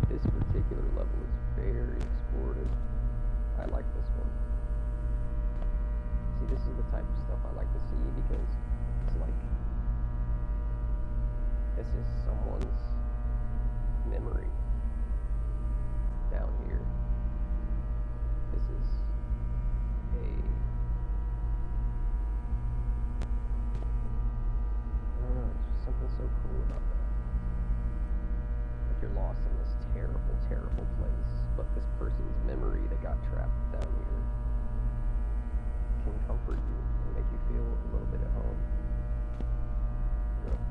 This particular level is very explorative. I like this one. See, this is the type of stuff I like to see because it's like, this is someone's memory down here. This is a, I don't know, it's just something so cool about that. Like you're lost in this terrible, terrible place, but this person's memory that got trapped down here can comfort you and make you feel a little bit at home. You know?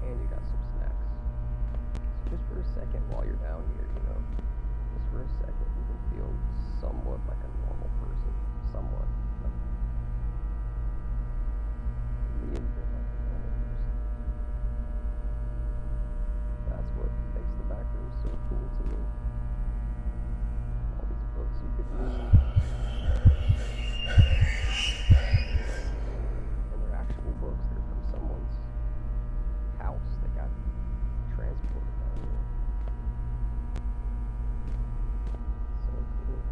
And you got some snacks. So just for a second while you're down here, you know, just for a second, you can feel somewhat like a normal person. Somewhat. Like, a little bit like a normal person. That's what makes the back room so cool to me. All these books you could read. And they're actual books. They're from someone's house that got transported down here. So cool.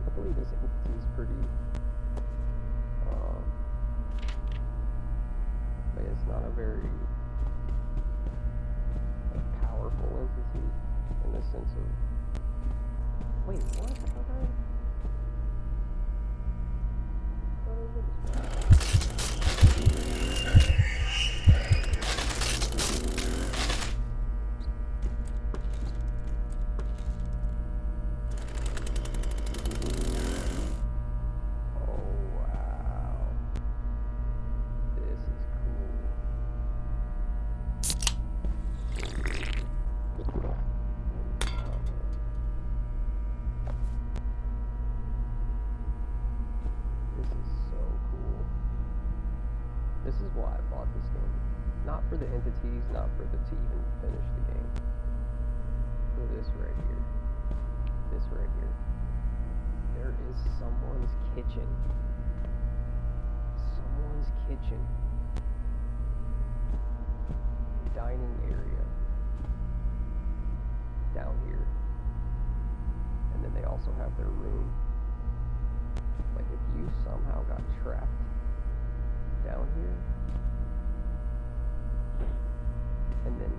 Luckily, this entity is pretty, but it's not a very like, powerful entity in the sense of, wait, what? I thought I did this one. This is why I bought this game. Not for the entities, not for the to even finish the game. For this right here. This right here. There is someone's kitchen. Someone's kitchen. Dining area. Down here. And then they also have their room. Like if you somehow got trapped down here, and then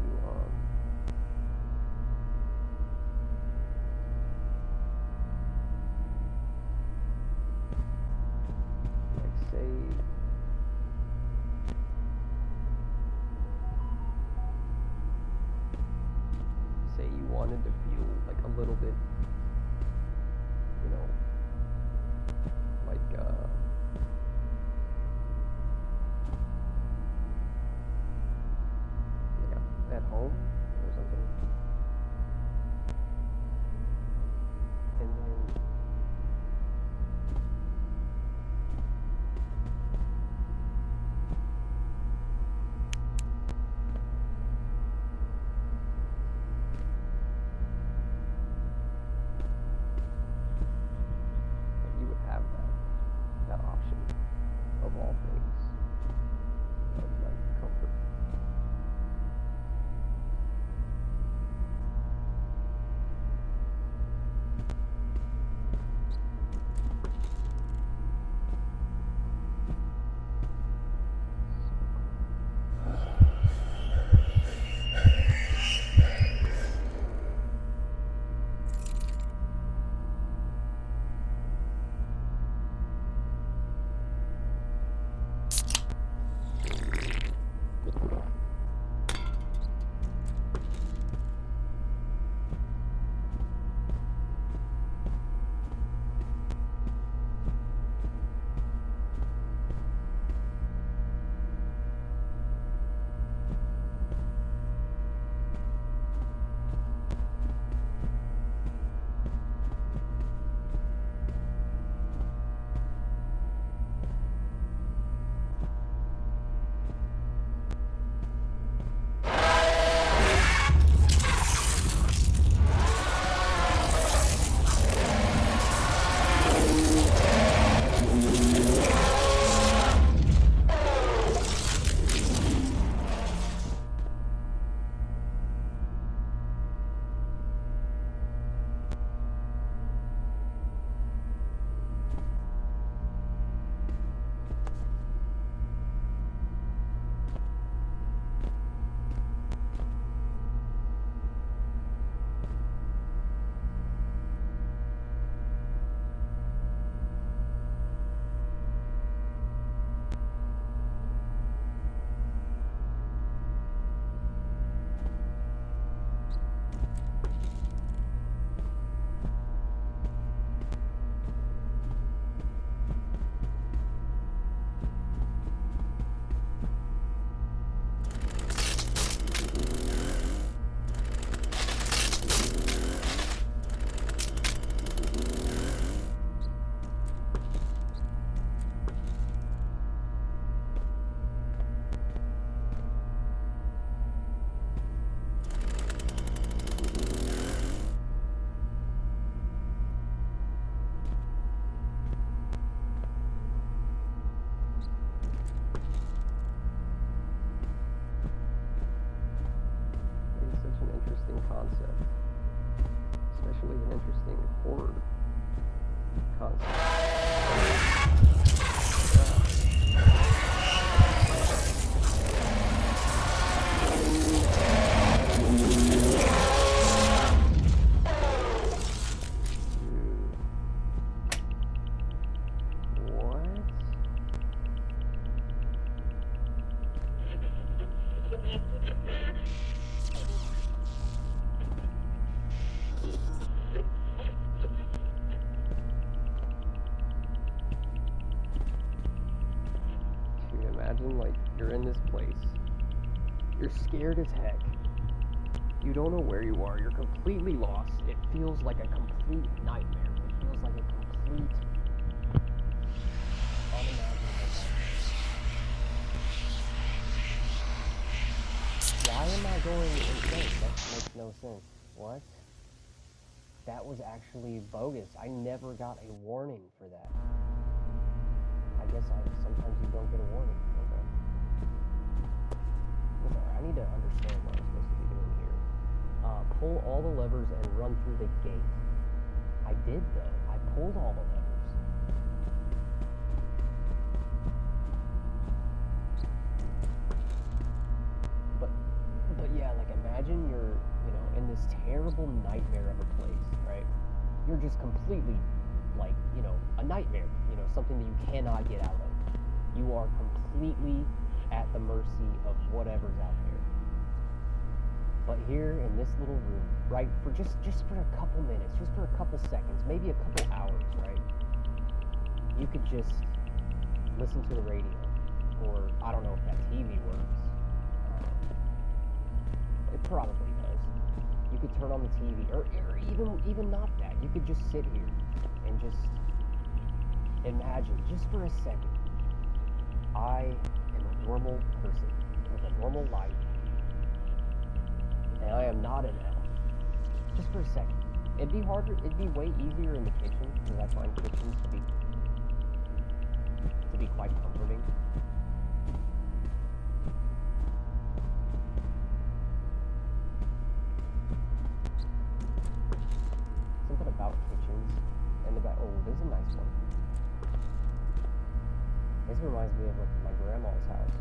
you like say you wanted to feel like a little bit, you know, like constant. Imagine, like, you're in this place. You're scared as heck. You don't know where you are. You're completely lost. It feels like a complete nightmare. It feels like a complete unimaginable nightmare. Why am I going insane? That makes no sense. What? That was actually bogus. I never got a warning for that. I guess sometimes you don't get a warning. Okay. I need to understand what I'm supposed to be doing here. Pull all the levers and run through the gate. I did, though. I pulled all the levers. But yeah, like, imagine you're, in this terrible nightmare of a place, right? You're just completely, like, a nightmare, something that you cannot get out of. You are completely at the mercy of whatever's out there. But here in this little room, right, for just for a couple minutes, just for a couple seconds, maybe a couple hours, right, you could just listen to the radio, or I don't know if that TV works. It probably does. You could turn on the TV, or even not that. You could just sit here and just imagine, just for a second, I am a normal person with a normal life, and I am not an elf. Just for a second. It'd be way easier in the kitchen, because I find kitchens to be quite comforting. Something about kitchens and oh, there's a nice one. This reminds me of my grandma's house.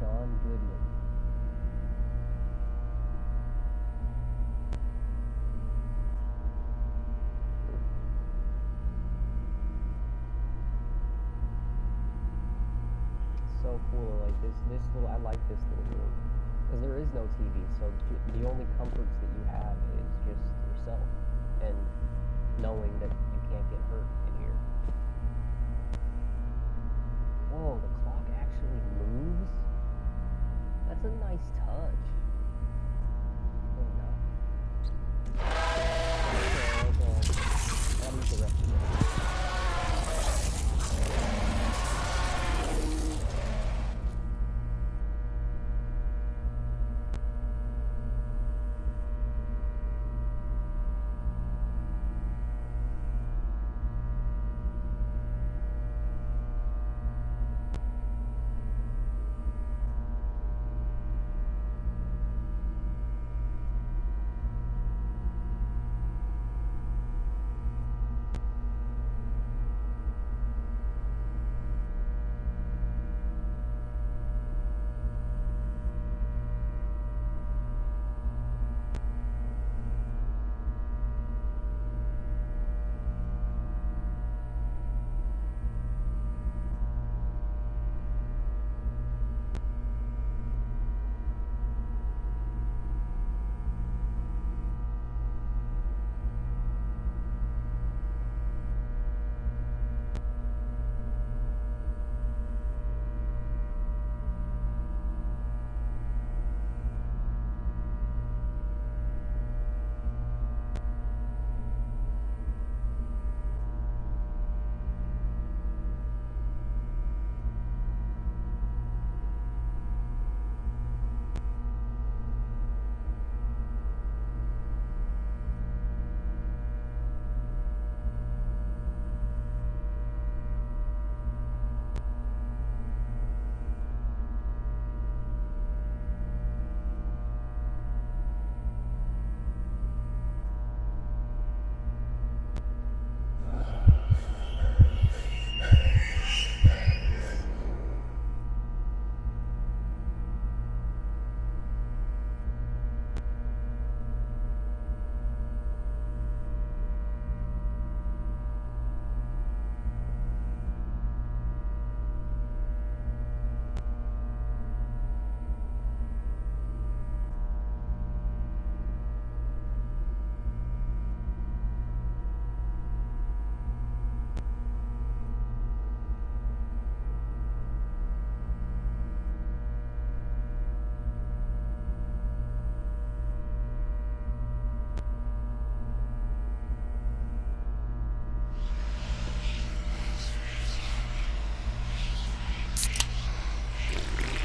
John Goodman. So cool, like this little, I like this little room, because there is no TV, so the only comforts that you have is just yourself, and knowing that you can't get hurt in here. Whoa, the clock actually moves? That's a nice touch. Really nice. Okay. I'll use the rest of it.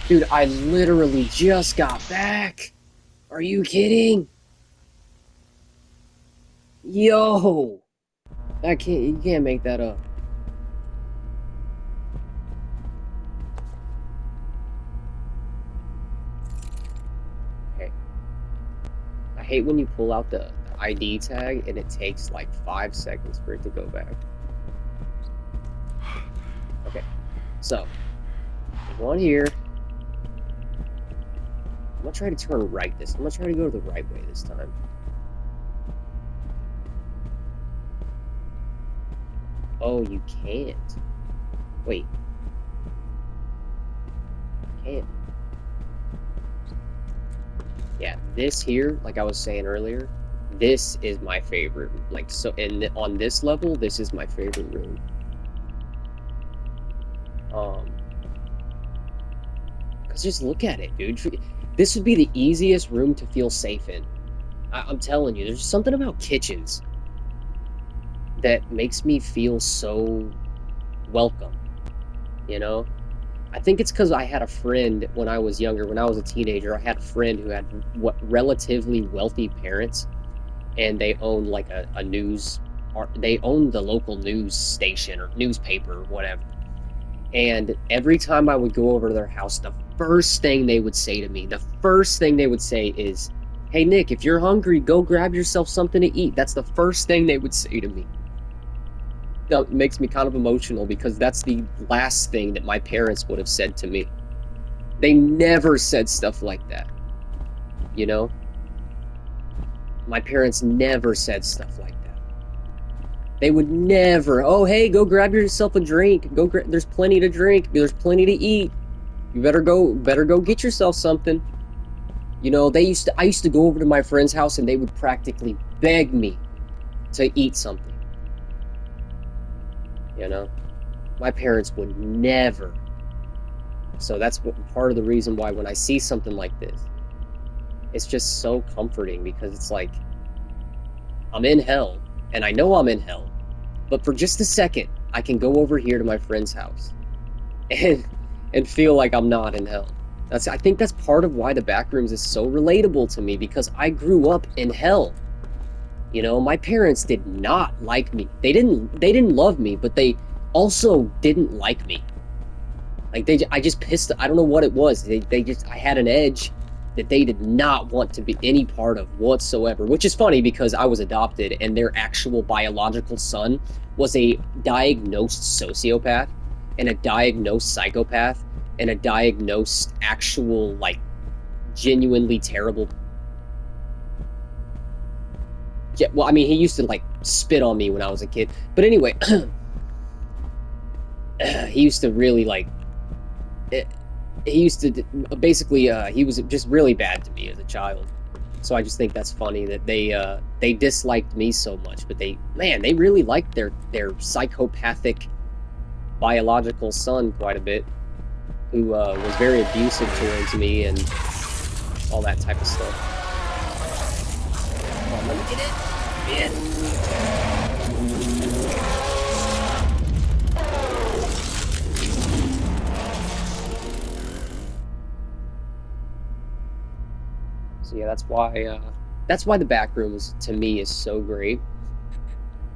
Dude, I literally just got back. Are you kidding? Yo, you can't make that up. Okay. I hate when you pull out the ID tag and it takes like 5 seconds for it to go back. Okay, so there's one here. I'm gonna try to turn right I'm gonna try to go the right way this time. Oh, you can't. Wait. Can't. Yeah, this here, like I was saying earlier, this is my favorite. Like, so, and on this level, this is my favorite room. Because just look at it, dude. This would be the easiest room to feel safe in. I'm telling you, there's something about kitchens that makes me feel so welcome, you know? I think it's because I had a friend when I was younger, when I was a teenager, I had a friend who had relatively wealthy parents, and they owned like a news, or they owned the local news station or newspaper or whatever. And every time I would go over to their house, the first thing they would say to me, the first thing they would say is, "Hey Nick, if you're hungry, go grab yourself something to eat." That's the first thing they would say to me. That makes me kind of emotional because that's the last thing that my parents would have said to me. They never said stuff like that, you know? My parents never said stuff like that. They would never, "Oh, hey, go grab yourself a drink. There's plenty to drink. There's plenty to eat. You better go get yourself something." You know, I used to go over to my friend's house and they would practically beg me to eat something, you know? My parents would never. So that's part of the reason why when I see something like this, it's just so comforting because it's like I'm in hell and I know I'm in hell, but for just a second, I can go over here to my friend's house and feel like I'm not in hell. I think that's part of why the Backrooms is so relatable to me because I grew up in hell. You know, my parents did not like me. They didn't love me, but they also didn't like me. Like I just pissed. I don't know what it was. I had an edge that they did not want to be any part of whatsoever. Which is funny because I was adopted, and their actual biological son was a diagnosed sociopath, and a diagnosed psychopath, and a diagnosed actual like genuinely terrible. Yeah, well, I mean, he used to like spit on me when I was a kid. But anyway, he used to really like he used to basically he was just really bad to me as a child. So I just think that's funny that they disliked me so much, but they really liked their psychopathic biological son quite a bit, who was very abusive towards me and all that type of stuff. Come on, let me get it. So yeah, that's why the Backrooms to me is so great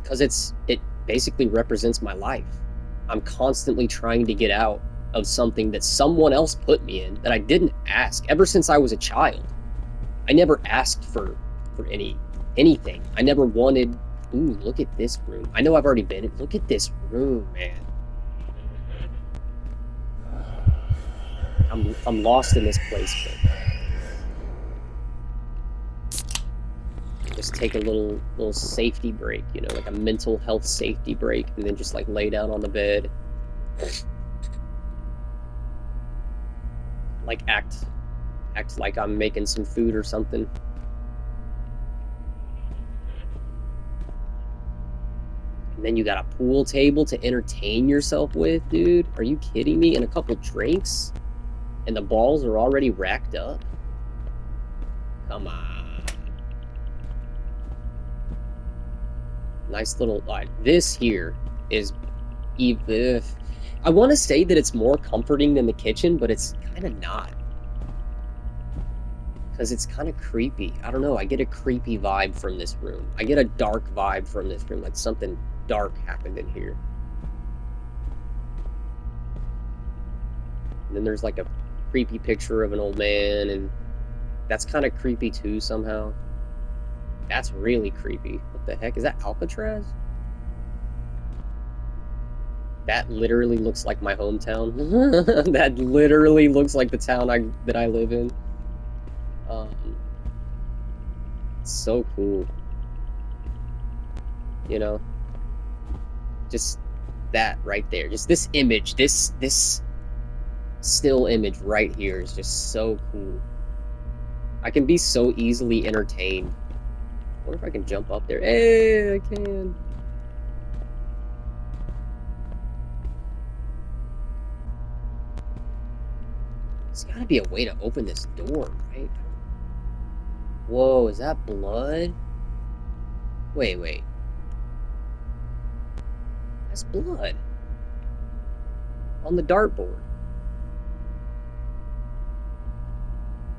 because it basically represents my life. I'm constantly trying to get out of something that someone else put me in that I didn't ask ever since I was a child. I never asked for anything. I never wanted. Ooh, look at this room. I know I've already been in. Look at this room, man. I'm lost in this place, but just take a little safety break, you know, like a mental health safety break, and then just like lay down on the bed, like act like I'm making some food or something. And then you got a pool table to entertain yourself with, dude. Are you kidding me? And a couple drinks, and the balls are already racked up. Come on. Nice little. This here is even. I want to say that it's more comforting than the kitchen, but it's kind of not. Because it's kind of creepy. I don't know. I get a creepy vibe from this room. I get a dark vibe from this room. Like something dark happened in here. And then there's like a creepy picture of an old man, and that's kind of creepy too somehow. That's really creepy. What the heck? Is that Alcatraz? That literally looks like my hometown. That literally looks like the town that I live in. It's so cool. You know? Just that right there. Just this image, this still image right here is just so cool. I can be so easily entertained. I wonder if I can jump up there. Hey, I can. There's gotta be a way to open this door, right? Whoa, is that blood? Wait. That's blood. On the dartboard.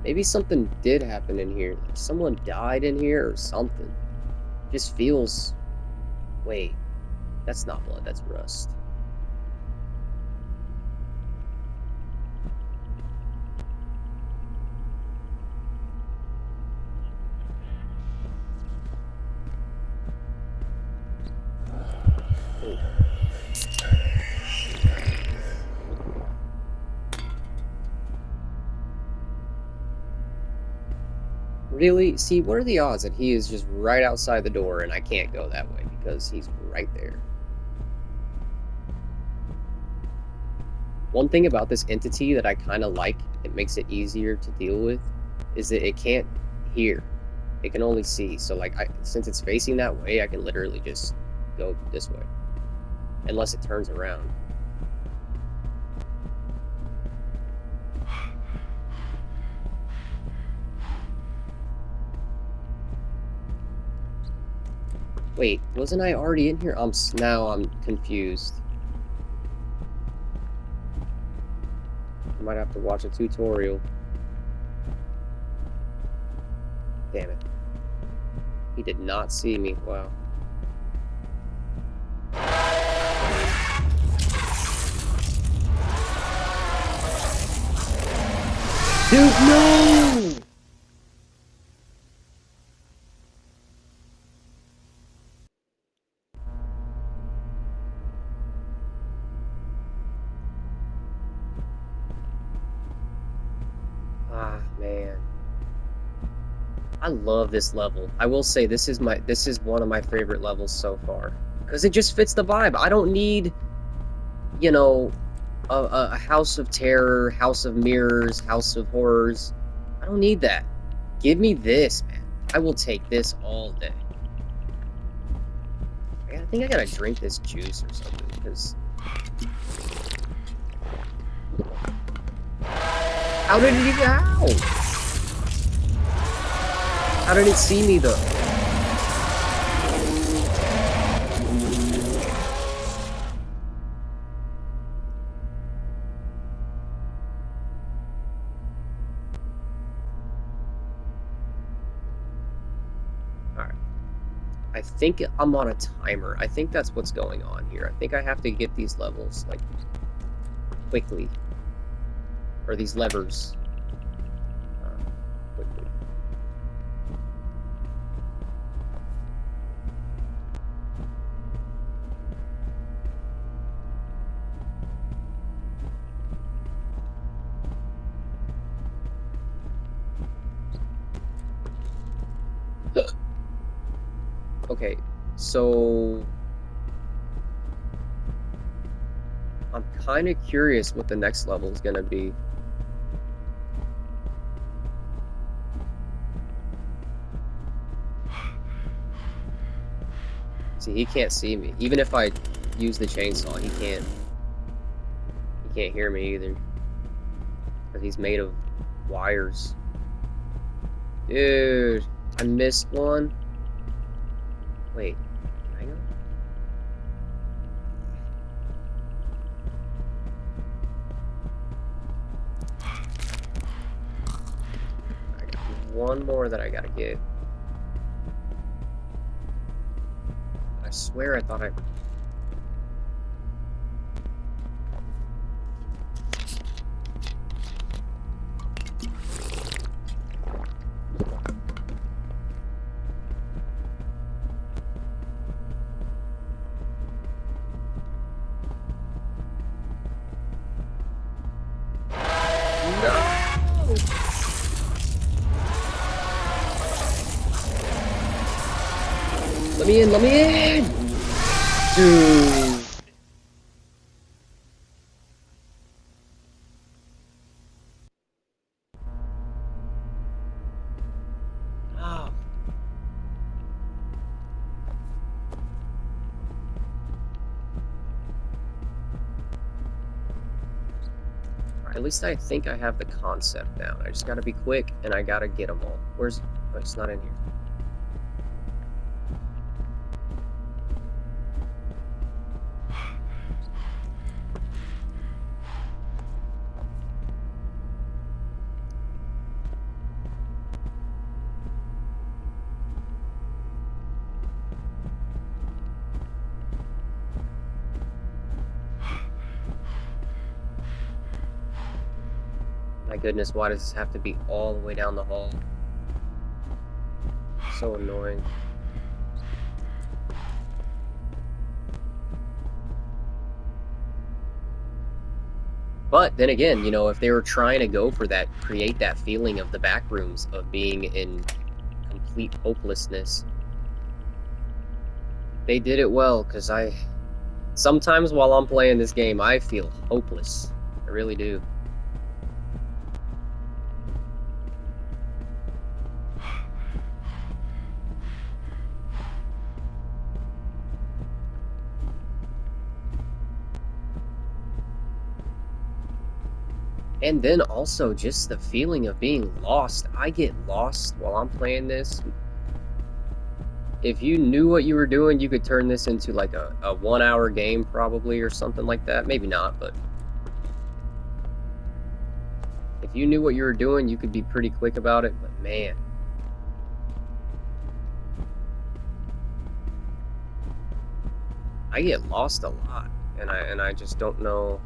Maybe something did happen in here. Like someone died in here or something. Just feels... Wait. That's not blood, that's rust. Really? See, what are the odds that he is just right outside the door and I can't go that way because he's right there? One thing about this entity that I kind of like, it makes it easier to deal with, is that it can't hear. It can only see. So, like, since it's facing that way, I can literally just go this way. Unless it turns around. Wait, wasn't I already in here? Now I'm confused. I might have to watch a tutorial. Damn it. He did not see me. Wow. Dude, no! Ah, man. I love this level. I will say this is one of my favorite levels so far. Because it just fits the vibe. I don't need, you know, a House of Terror, House of Mirrors, House of Horrors. I don't need that. Give me this, man. I will take this all day. I think I gotta drink this juice or something, because... How did it get out? How did it see me, though? Alright. I think I'm on a timer. I think that's what's going on here. I think I have to get these levels, like, quickly. Or these levers. Quickly. Okay, so... I'm kind of curious what the next level is going to be. See, he can't see me. Even if I use the chainsaw, he can't hear me either. Because he's made of wires. Dude, I missed one. Wait, can I go? one more that I gotta get. I swear I thought I... Let me in, let me in! Dude. Oh. At least I think I have the concept down. I just gotta be quick, and I gotta get them all. Where's... Oh, it's not in here. My goodness, why does this have to be all the way down the hall? So annoying. But then again, you know, if they were trying to go for that, create that feeling of the back rooms, of being in complete hopelessness, they did it well, because sometimes while I'm playing this game, I feel hopeless. I really do. And then also just the feeling of being lost. I get lost while I'm playing this. If you knew what you were doing, you could turn this into like a 1 hour game probably, or something like that. Maybe not, but if you knew what you were doing, you could be pretty quick about it. But man, I get lost a lot, and I just don't know.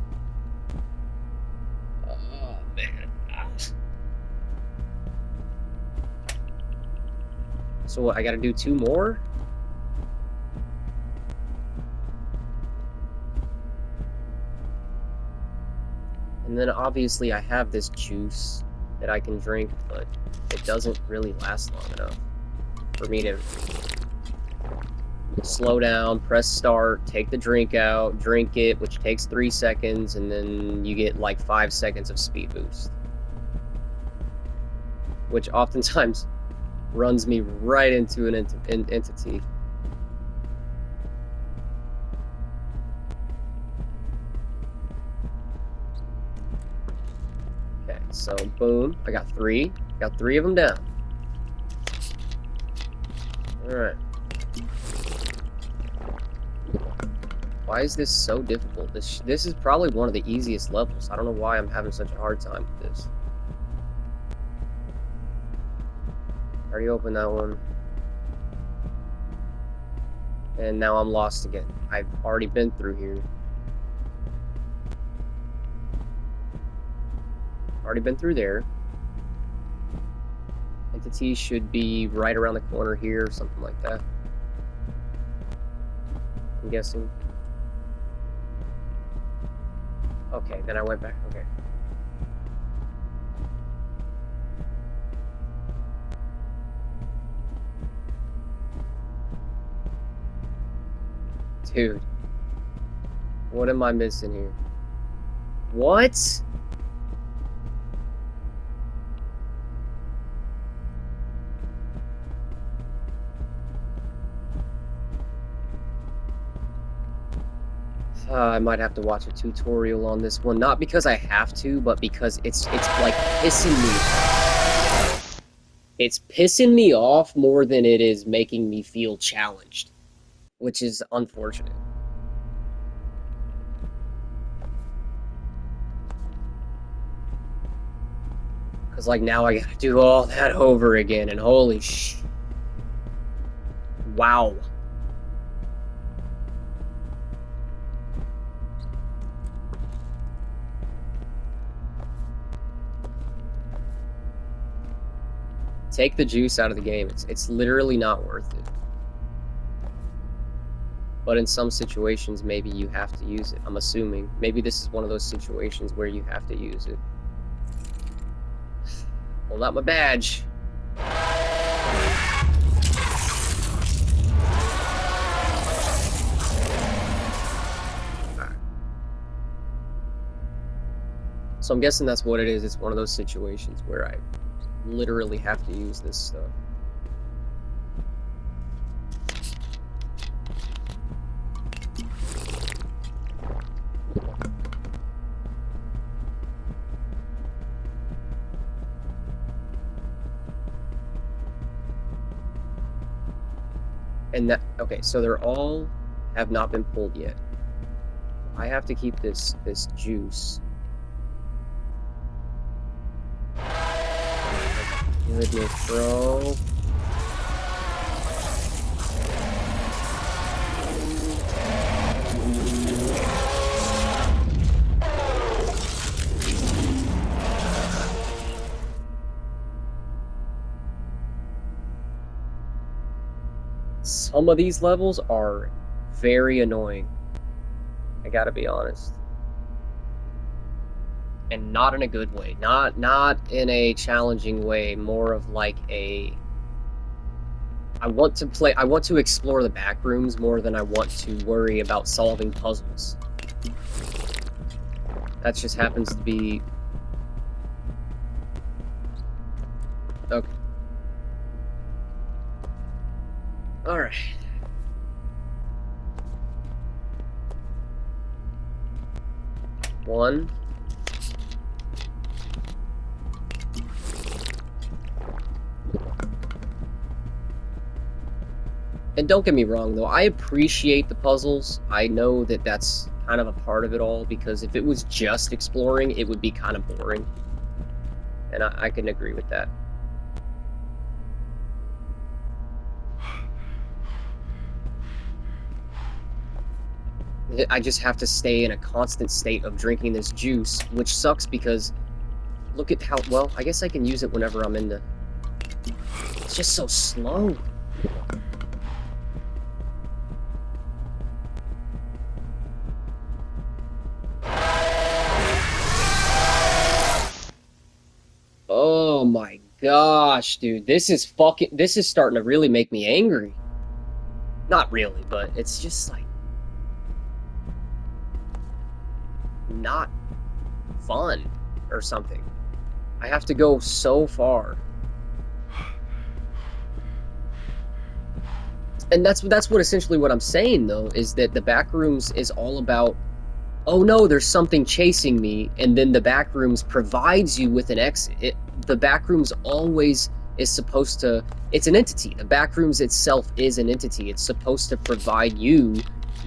Oh man. So what, I gotta do 2 more? And then obviously I have this juice that I can drink, but it doesn't really last long enough for me to slow down, press start, take the drink out, drink it, which takes 3 seconds, and then you get like 5 seconds of speed boost. Which oftentimes runs me right into an entity. Okay, so boom, I got 3. Got 3 of them down. Alright. Why is this so difficult? This is probably one of the easiest levels. I don't know why I'm having such a hard time with this. Already opened that one. And now I'm lost again. I've already been through here. Already been through there. Entity should be right around the corner here, something like that. I'm guessing. Okay, then I went back. Okay. Dude. What am I missing here? What? I might have to watch a tutorial on this one. Not because I have to, but because it's like pissing me off. It's pissing me off more than it is making me feel challenged, which is unfortunate. Because, like, now I gotta do all that over again, and holy sh... Wow. Take the juice out of the game. It's literally not worth it. But in some situations, maybe you have to use it. I'm assuming. Maybe this is one of those situations where you have to use it. Well, not my badge. So I'm guessing that's what it is. It's one of those situations where I literally have to use this stuff. And that, okay, so they're all have not been pulled yet. I have to keep this juice. Goodness, bro. Some of these levels are very annoying. I gotta be honest. And not in a good way. Not in a challenging way, more of like a... I want to explore the back rooms more than I want to worry about solving puzzles. That just happens to be... Okay. Alright. One. And don't get me wrong, though, I appreciate the puzzles. I know that that's kind of a part of it all, because if it was just exploring, it would be kind of boring. And I can agree with that. I just have to stay in a constant state of drinking this juice, which sucks because look at how... Well, I guess I can use it whenever I'm in the... It's just so slow. Oh my gosh, dude. This is starting to really make me angry. Not really, but it's just like... not fun or something. I have to go so far. And that's what essentially what I'm saying, though, is that the Backrooms is all about, oh no, there's something chasing me, and then the Backrooms provides you with an exit. The Backrooms always is supposed to... It's an entity. The Backrooms itself is an entity. It's supposed to provide you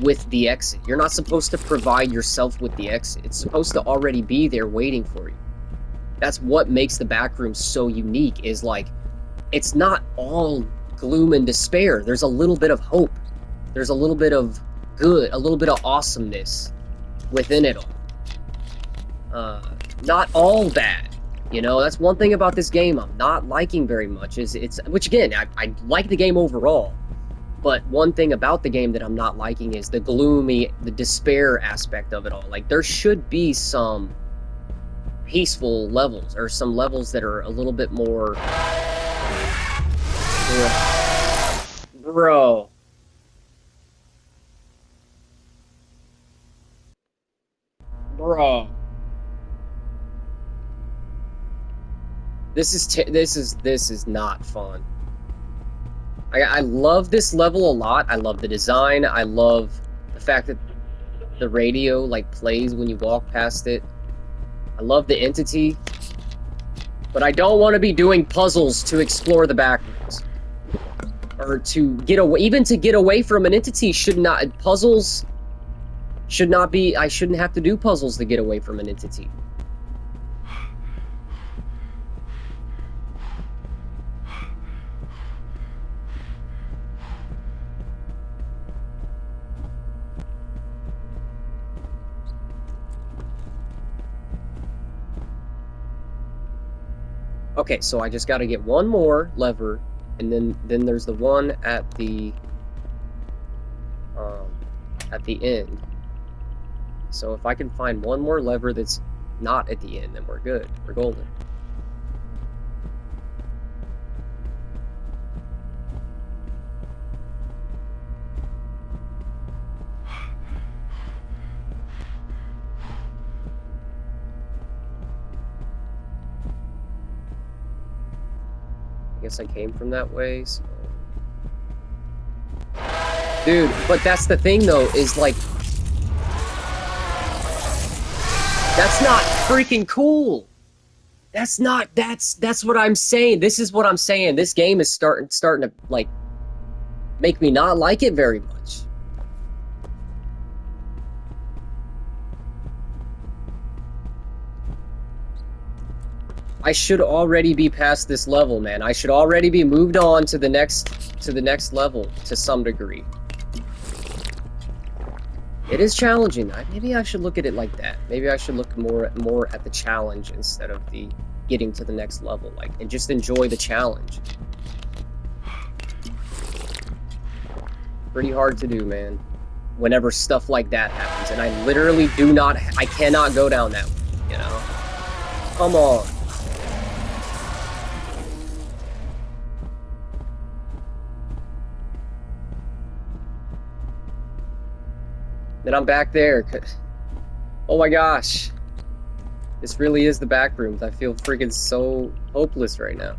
with the exit. You're not supposed to provide yourself with the exit. It's supposed to already be there waiting for you. That's what makes the Backrooms so unique, is like, it's not all gloom and despair. There's a little bit of hope. There's a little bit of good, a little bit of awesomeness within it all. Not all bad. You know, that's one thing about this game I'm not liking very much, is which again, I like the game overall, but one thing about the game that I'm not liking is the gloomy, the despair aspect of it all. Like, there should be some peaceful levels, or some levels that are a little bit more... Bro. Bro. This is not fun. I love this level a lot. I love the design. I love the fact that the radio, like, plays when you walk past it. I love the entity. But I don't want to be doing puzzles to explore the Backrooms. Or to get away, even to get away from an entity puzzles should not be, I shouldn't have to do puzzles to get away from an entity. Okay, so I just got to get one more lever, and then there's the one at the end. So if I can find one more lever that's not at the end, then we're good. We're golden. I guess I came from that way, so... Dude, but that's the thing, though, is, like... That's not freaking cool! That's not... That's what I'm saying. This is what I'm saying. This game is starting to, like, make me not like it very much. I should already be past this level, man. I should already be moved on to the next level to some degree. It is challenging. Maybe I should look at it like that. Maybe I should look more at the challenge instead of the getting to the next level, like, and just enjoy the challenge. Pretty hard to do, man. Whenever stuff like that happens, and I literally I cannot go down that way, you know? Come on. Then I'm back there. Oh my gosh. This really is the back rooms. I feel freaking so hopeless right now.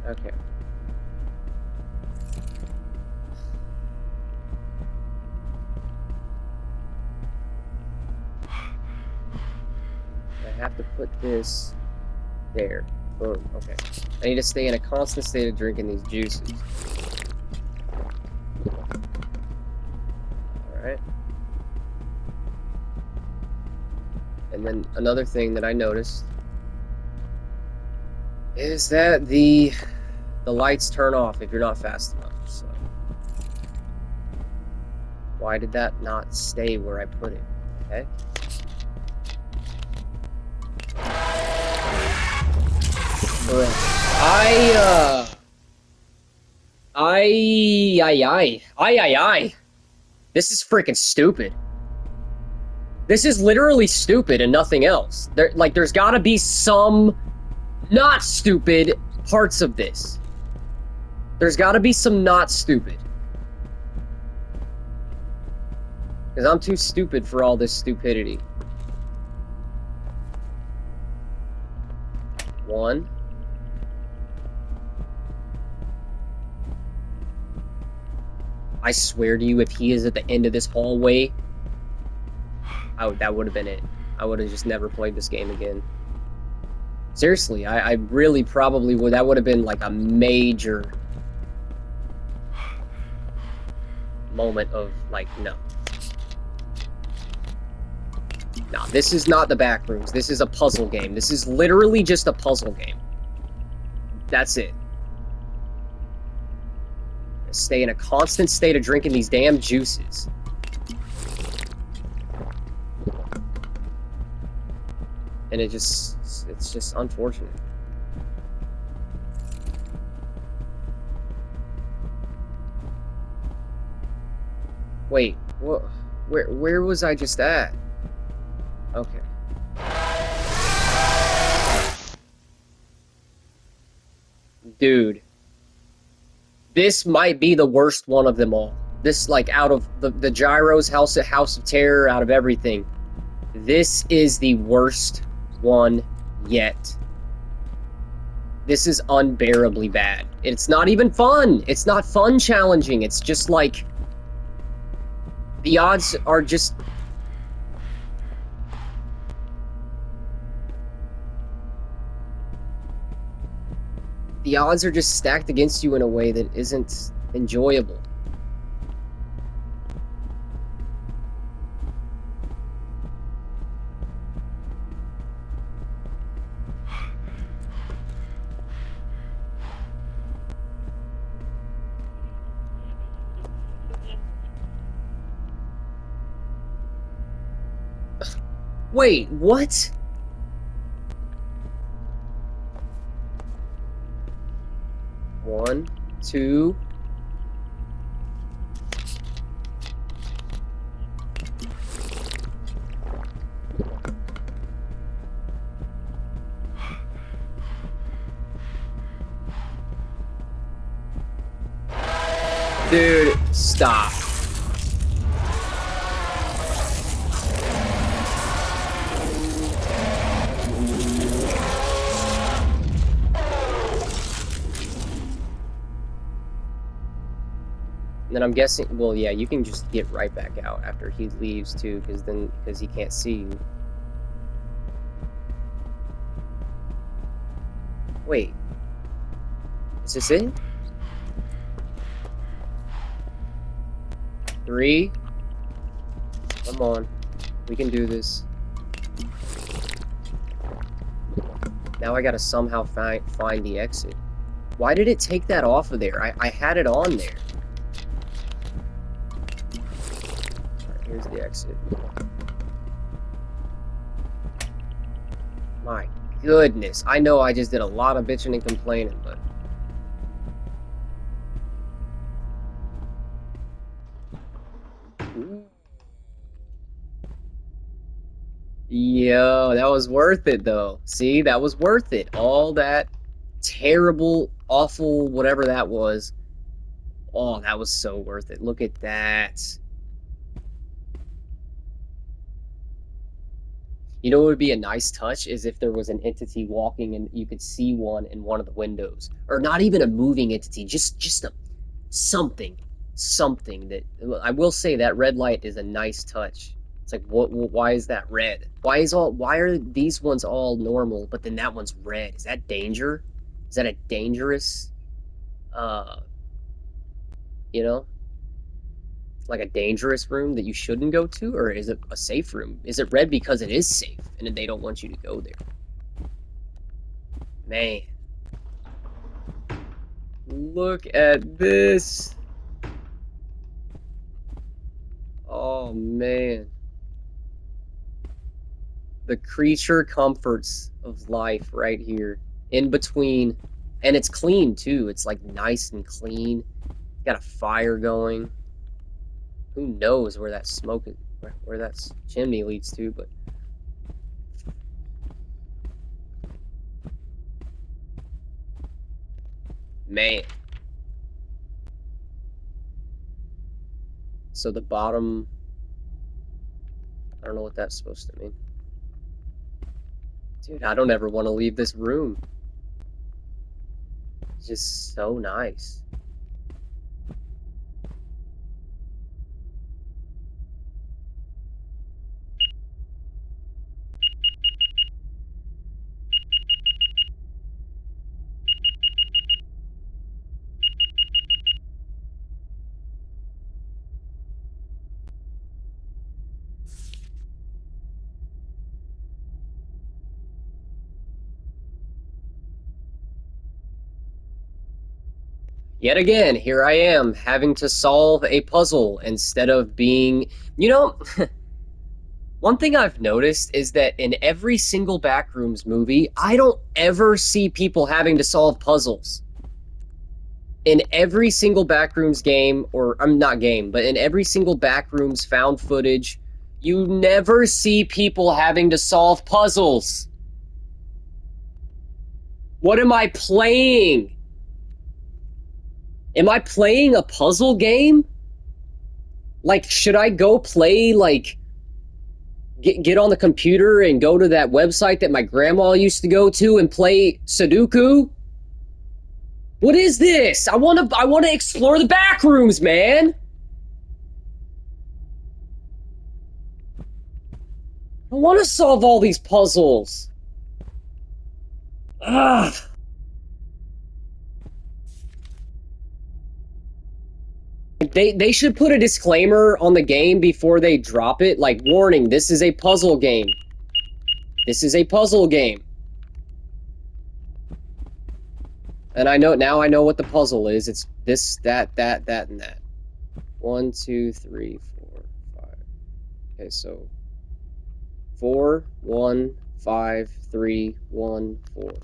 Okay. I have to put this there. Boom. Okay. I need to stay in a constant state of drinking these juices. Alright. And then another thing that I noticed is that the lights turn off if you're not fast enough, so... Why did that not stay where I put it? Okay. This is freaking stupid. This is literally stupid and nothing else. There's gotta be some not stupid parts of this. There's gotta be some not stupid. Because I'm too stupid for all this stupidity. One. I swear to you, if he is at the end of this hallway, that would have been it. I would have just never played this game again. Seriously, I really probably would. That would have been like a major moment of, like, no. Nah, this is not the back rooms. This is a puzzle game. This is literally just a puzzle game. That's it. Stay in a constant state of drinking these damn juices. And it's just unfortunate. Wait, what? Where was I just at? Okay. Dude. This might be the worst one of them all. This, like, out of the Gyro's House of Terror, out of everything. This is the worst one yet. This is unbearably bad. It's not even fun. It's not fun challenging. It's just like... The odds are just... The odds are just stacked against you in a way that isn't enjoyable. Wait, what? One, two. Dude, stop. And then I'm guessing, well, yeah, you can just get right back out after he leaves too, because he can't see you. Wait, is this it? 3. Come on, we can do this. Now I gotta somehow find the exit. Why did it take that off of there? I had it on there. Alright, here's the exit. My goodness. I know I just did a lot of bitching and complaining, but... Ooh. Yo, that was worth it, though. See, that was worth it. All that terrible, awful, whatever that was. Oh, that was so worth it. Look at that. You know what would be a nice touch is if there was an entity walking and you could see one in one of the windows. Or not even a moving entity, just a something. Something that... I will say that red light is a nice touch. It's like, why is that red? Why are these ones all normal, but then that one's red? Is that danger? Is that a dangerous, you know? Like a dangerous room that you shouldn't go to? Or is it a safe room? Is it red because it is safe and they don't want you to go there? Man. Look at this. Oh, man. The creature comforts of life right here. In between. And it's clean, too. It's, like, nice and clean. Got a fire going. Who knows where that smoke is, where that chimney leads to, but... Man. So the bottom... I don't know what that's supposed to mean. Dude, I don't ever want to leave this room. It's just so nice. Yet again, here I am, having to solve a puzzle instead of being... You know, one thing I've noticed is that in every single Backrooms movie, I don't ever see people having to solve puzzles. In every single Backrooms game, or I'm not game, but in every single Backrooms found footage, you never see people having to solve puzzles. What am I playing? Am I playing a puzzle game? Like, should I go play, like, get on the computer and go to that website that my grandma used to go to and play Sudoku? What is this? I want to explore the Backrooms, man. I want to solve all these puzzles. Ugh. They should put a disclaimer on the game before they drop it, like, warning, this is a puzzle game. This is a puzzle game. And I know what the puzzle is. It's this, that, and that. 1, 2, 3, 4, 5. Okay, so 415314.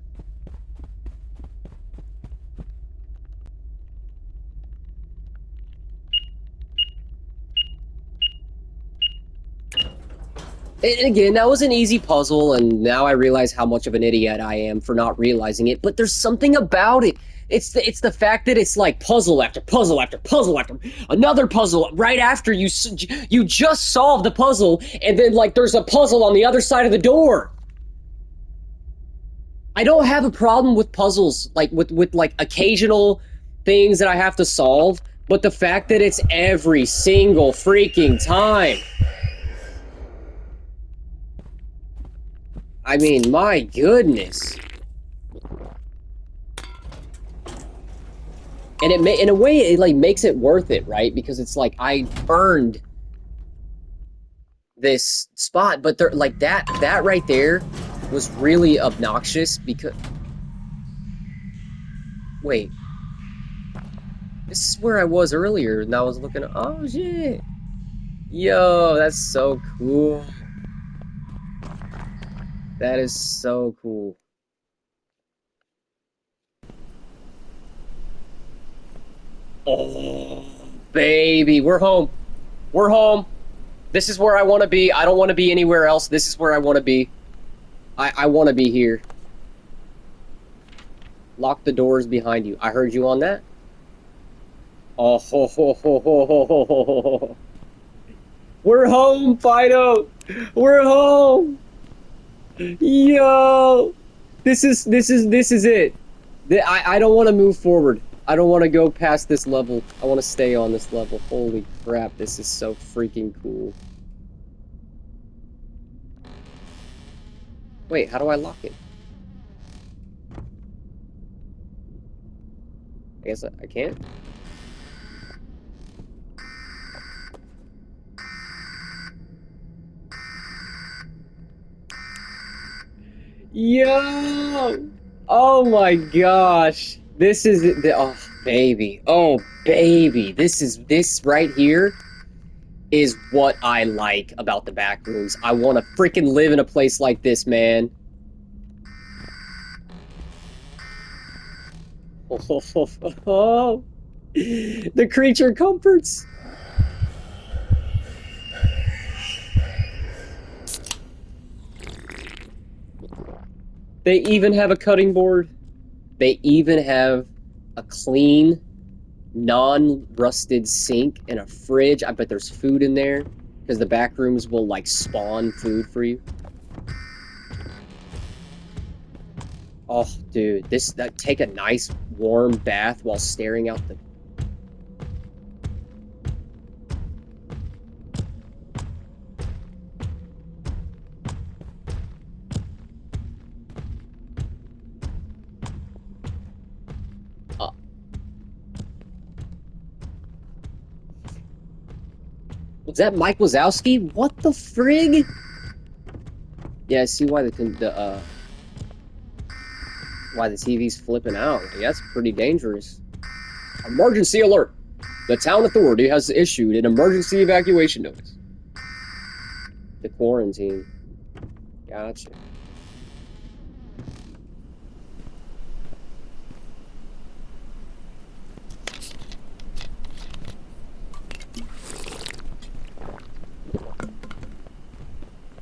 And again, that was an easy puzzle, and now I realize how much of an idiot I am for not realizing it, but there's something about it. It's the fact that it's like puzzle after puzzle after puzzle after another puzzle right after you just solved the puzzle, and then like there's a puzzle on the other side of the door. I don't have a problem with puzzles, like with like occasional things that I have to solve, but the fact that it's every single freaking time. I mean, my goodness. And in a way, it like makes it worth it, right? Because it's like I earned this spot, but there, like that right there was really obnoxious because. Wait, this is where I was earlier, and I was looking. Oh shit! Yo, that's so cool. That is so cool. Oh, baby, we're home. We're home. This is where I want to be. I don't want to be anywhere else. This is where I want to be. I want to be here. Lock the doors behind you. I heard you on that. Oh, ho, ho, ho, ho, ho, ho, ho, ho. We're home, Fido. We're home. Yo, this is it. I don't want to move forward. I don't want to go past this level. I want to stay on this level. Holy crap, this is so freaking cool. Wait, how do I lock it? I guess I can't. Yo! Oh my gosh. This is the oh baby. Oh baby. This right here is what I like about the back rooms. I want to freaking live in a place like this, man. Oh, the creature comforts. They even have a cutting board. They even have a clean, non-rusted sink and a fridge. I bet there's food in there because the back rooms will like spawn food for you. Oh, dude, take a nice warm bath while staring out the. Was that Mike Wazowski? What the frig? Yeah, I see why the TV's flipping out. Like, that's pretty dangerous. Emergency alert! The town authority has issued an emergency evacuation notice. The quarantine. Gotcha.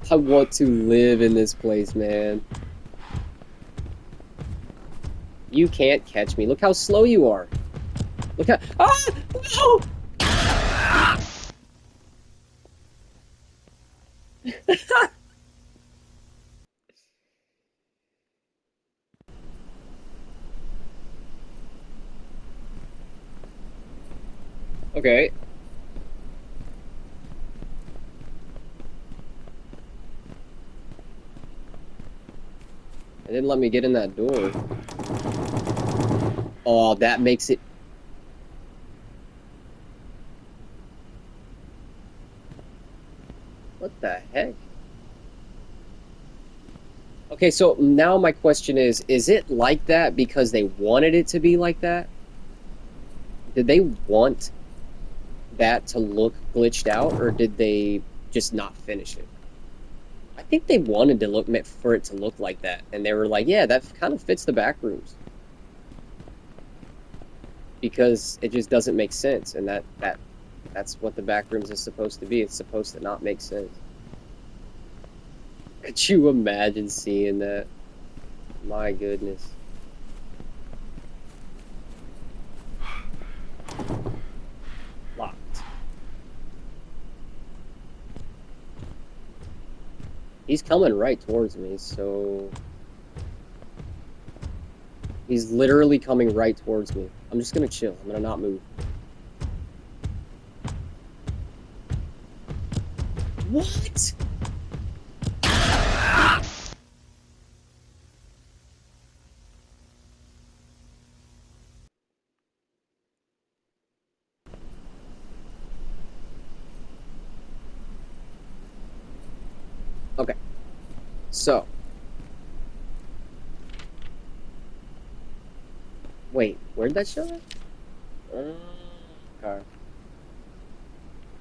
I want to live in this place, man. You can't catch me. Look how slow you are. Look how... Ah! No! Okay. It didn't let me get in that door. Oh, that makes it... What the heck? Okay, so now my question is it like that because they wanted it to be like that? Did they want that to look glitched out, or did they just not finish it? I think they wanted to look for it to look like that, and they were like, "Yeah, that kind of fits the back rooms," because it just doesn't make sense, and that's what the back rooms is supposed to be. It's supposed to not make sense. Could you imagine seeing that? My goodness. Locked. He's coming right towards me, so he's literally coming right towards me. I'm just gonna chill. I'm gonna not move. What? Okay, so wait, where'd that show up? Okay.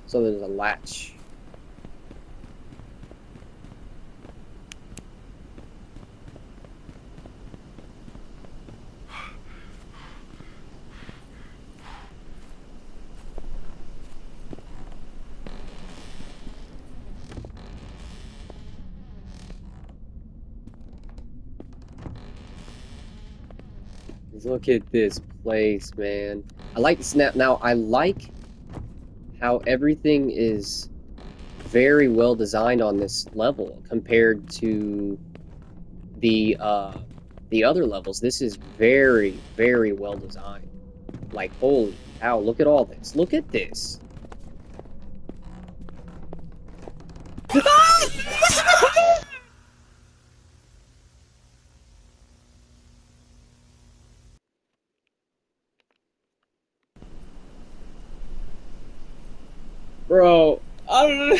So there's a latch. Look at this place, man. I like snap. Now I like how everything is very well designed on this level compared to the other levels. This is very, very well designed. Like, holy cow, look at all this. Look at this. Bro, I don't know.